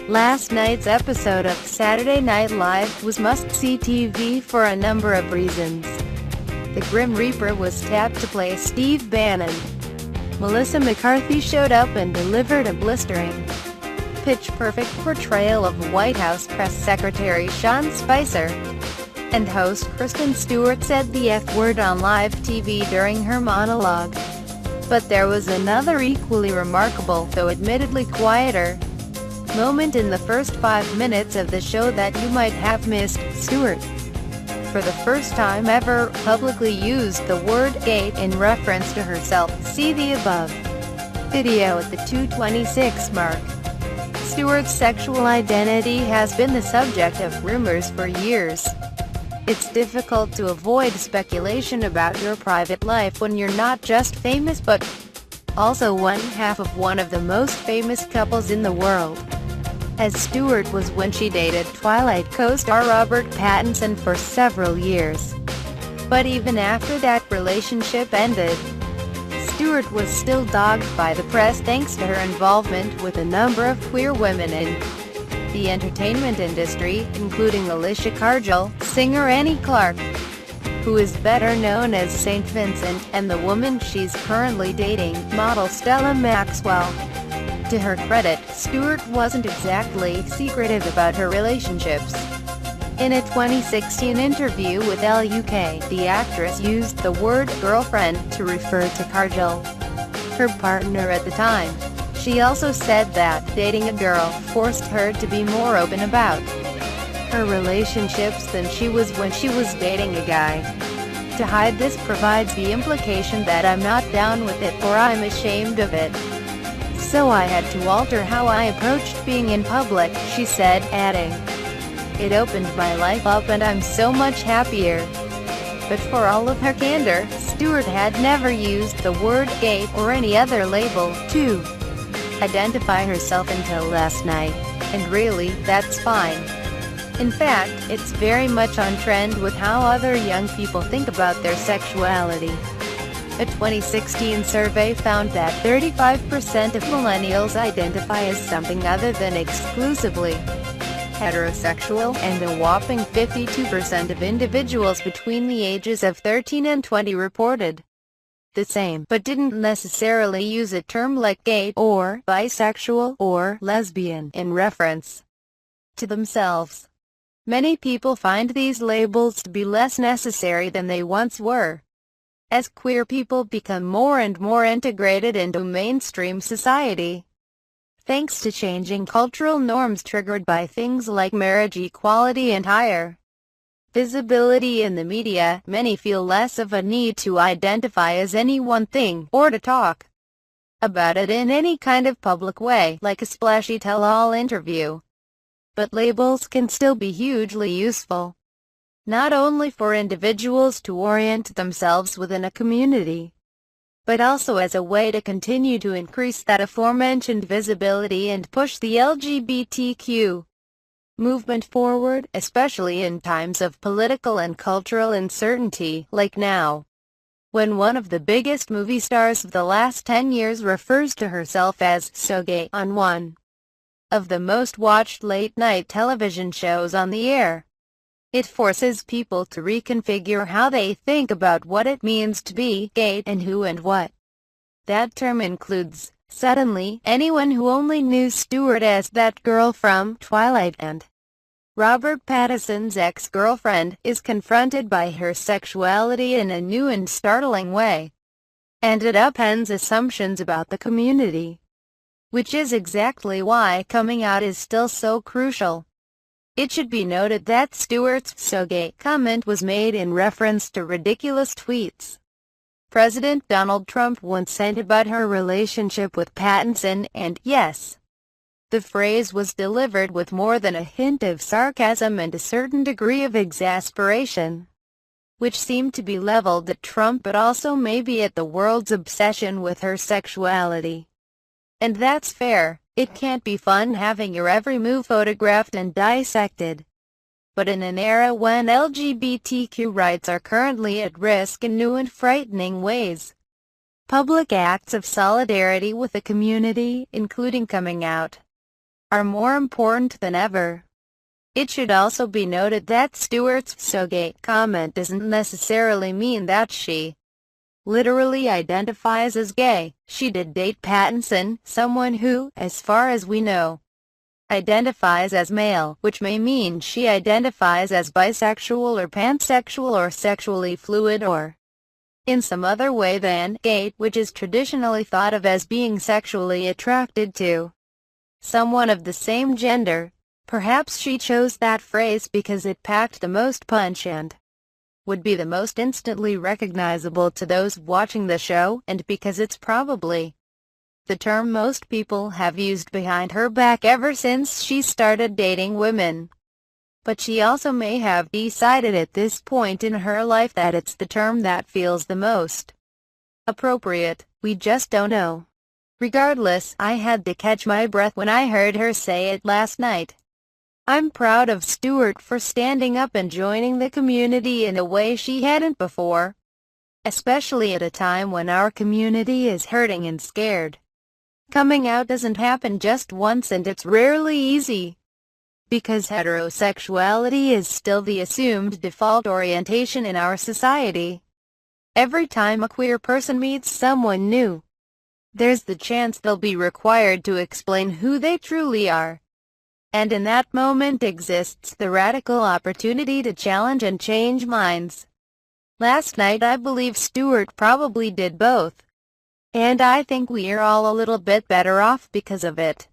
Last night's episode of Saturday Night Live was must-see TV for a number of reasons. The Grim Reaper was tapped to play Steve Bannon. Melissa McCarthy showed up and delivered a blistering, pitch-perfect portrayal of White House Press Secretary Sean Spicer. And host Kristen Stewart said the F-word on live TV during her monologue. But there was another equally remarkable, though admittedly quieter, moment in the first 5 minutes of the show that you might have missed. Stewart, for the first time ever, publicly used the word gay in reference to herself. See the above video at the 2:26 mark. Stewart's sexual identity has been the subject of rumors for years. It's difficult to avoid speculation about your private life when you're not just famous but also one half of one of the most famous couples in the world, as Stewart was when she dated Twilight co-star Robert Pattinson for several years. But even after that relationship ended, Stewart was still dogged by the press thanks to her involvement with a number of queer women in the entertainment industry, including Alicia Cargill, singer Annie Clark, who is better known as St. Vincent, and the woman she's currently dating, model Stella Maxwell. To her credit, Stewart wasn't exactly secretive about her relationships. In a 2016 interview with LUK, the actress used the word girlfriend to refer to Cargill, her partner at the time. She also said that dating a girl forced her to be more open about her relationships than she was when she was dating a guy. To hide this provides the implication that I'm not down with it or I'm ashamed of it. So I had to alter how I approached being in public, she said, adding, "It opened my life up and I'm so much happier." But for all of her candor, Stewart had never used the word gay or any other label to identify herself until last night. And really, that's fine. In fact, it's very much on trend with how other young people think about their sexuality. A 2016 survey found that 35% of millennials identify as something other than exclusively heterosexual, and a whopping 52% of individuals between the ages of 13 and 20 reported the same, but didn't necessarily use a term like gay, or bisexual, or lesbian in reference to themselves. Many people find these labels to be less necessary than they once were, as queer people become more and more integrated into mainstream society. Thanks to changing cultural norms triggered by things like marriage equality and higher visibility in the media, many feel less of a need to identify as any one thing, or to talk about it in any kind of public way, like a splashy tell-all interview. But labels can still be hugely useful, not only for individuals to orient themselves within a community, but also as a way to continue to increase that aforementioned visibility and push the LGBTQ movement forward, especially in times of political and cultural uncertainty, like now, when one of the biggest movie stars of the last 10 years refers to herself as "so gay" on one of the most watched late-night television shows on the air. It forces people to reconfigure how they think about what it means to be gay, and who and what that term includes. Suddenly, anyone who only knew Stewart as that girl from Twilight and Robert Pattinson's ex-girlfriend is confronted by her sexuality in a new and startling way. And it upends assumptions about the community, which is exactly why coming out is still so crucial. It should be noted that Stewart's "so gay" comment was made in reference to ridiculous tweets President Donald Trump once sent about her relationship with Pattinson, and, yes, the phrase was delivered with more than a hint of sarcasm and a certain degree of exasperation, which seemed to be leveled at Trump but also maybe at the world's obsession with her sexuality. And that's fair. It can't be fun having your every move photographed and dissected. But in an era when LGBTQ rights are currently at risk in new and frightening ways, public acts of solidarity with the community, including coming out, are more important than ever. It should also be noted that Stewart's "so gay" comment doesn't necessarily mean that she literally identifies as gay. She did date Pattinson, someone who, as far as we know, identifies as male, which may mean she identifies as bisexual or pansexual or sexually fluid or in some other way than gay, which is traditionally thought of as being sexually attracted to someone of the same gender. Perhaps she chose that phrase because it packed the most punch and would be the most instantly recognizable to those watching the show, and because it's probably the term most people have used behind her back ever since she started dating women. But she also may have decided at this point in her life that it's the term that feels the most appropriate. We just don't know. Regardless, I had to catch my breath when I heard her say it last night. I'm proud of Stewart for standing up and joining the community in a way she hadn't before, especially at a time when our community is hurting and scared. Coming out doesn't happen just once, and it's rarely easy, because heterosexuality is still the assumed default orientation in our society. Every time a queer person meets someone new, there's the chance they'll be required to explain who they truly are. And in that moment exists the radical opportunity to challenge and change minds. Last night I believe Stewart probably did both. And I think we're all a little bit better off because of it.